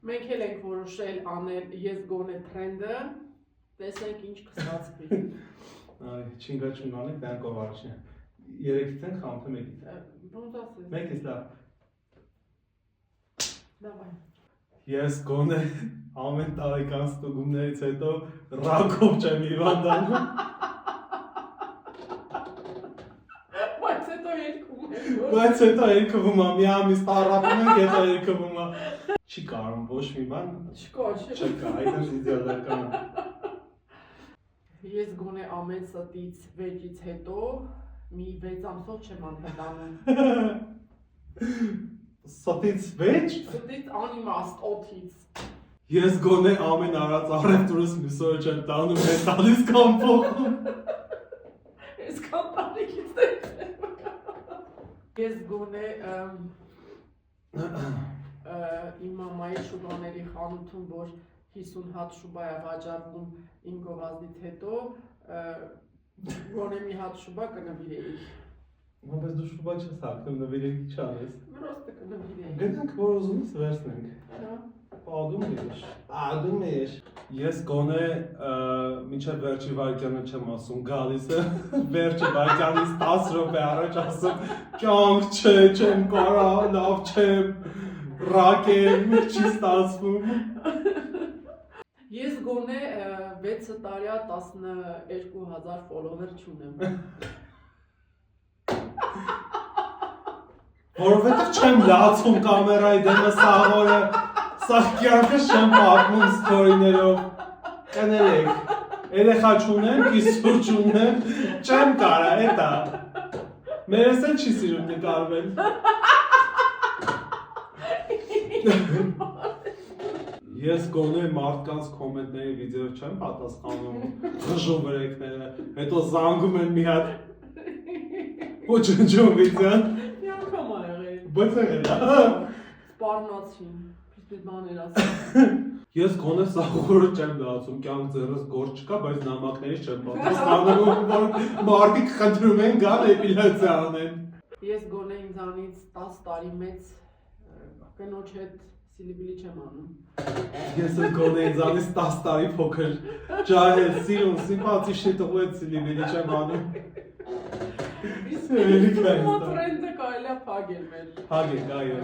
Մենք էլ ենք որոշել անել ես գոնե թրենդը, տեսենք ինչ կստացվի։ Չինգա չունանեք, դանկով առաջին։ Երեքից ենք խամ, թե մեկից։ Ոնց ասես։ Մեկից լավ։ Դավայ։ Ես գոնե ամեն տարեկան ստուգումներից հետո ռակով չեմ հիվանդանում։ Բայց հետո երկվում եմ, մի ամիս տարապում ենք, հետո երկվում եմ։ Չի կարում ոչ մի բան։ Չկա, այդպես իդեալական է։ Ես գոնե ամեն ստից վեճից հետո մի 6 ամսով չեմ անհետանում։ Ստից վեճ։ Ստից անիմաստ օթից։ Ես գոնե ամեն արած առևտուրս միսօր չեմ տանում, ես տալիս կամ փոխում։ Ես կամ տանիքից եմ։ Ես գոնե իմ մամայի շուբաների խանութում, որ 50 հատ շուբա է վաճառվում իմ գովազդից հետո, գոնե մի հատ շուբա կնվիրեի։ Բայց դու շուբա չես հագնում, նվիրել չանես։ Մրոստը կնվիրեի։ Գնանք, որ ուզում ես վերցնենք։ Ադում ես։ Ես գոնե մինչև վերջի վայրկյանը չեմ ասում, գալիս է վերջի վայրկյանից 10 րոպե առաջ ասում կյանք չէ, չեմ կարա, լավ չեմ, ռակ եմ, չի ստացվում։ Ես գոնե 6 տարյա 12,000 ֆոլովեր չունեմ։ Որովհետև չեմ լացում կամերայի դեմը սաղորը, սաղ կյանքս չեմ պատմում ստորիներով, կներեք, երեխա չունեմ, կիսուր չունեմ, չեմ կարա, էտա, մերես էլ չի սիրում նկարվել։ Ես գոնե մարդկանց կոմենտների վիդեո չեմ պատասխանում, խժում վրեկները, հետո զանգում են մի հատ, ու ջնջում վիդեոն։ Բայց եղել է։ Սպառնացին, պիսպիտ բաներ ասում։ Ես գոնե սաղորը չեմ լացում, կյանք ձեռս գործ չկա, բայց նամակներից չեմ պատասխանում, որ մարդիկ խնդրում են գալ էպիլյացիա անեն։ Ես գոնե ինձանից 10 տարի մեծ կնոջ հետ սիլիբիլի չեմ անում։ Ես գոնե ինձանից 10 տարի փոքր ջահել, սիրուն, սիմպաթիշնի տղու հետ սիլիբիլի չեմ անում։ Իսկ տրենդը կարելի է փագել մեր։ Փագենք, այո։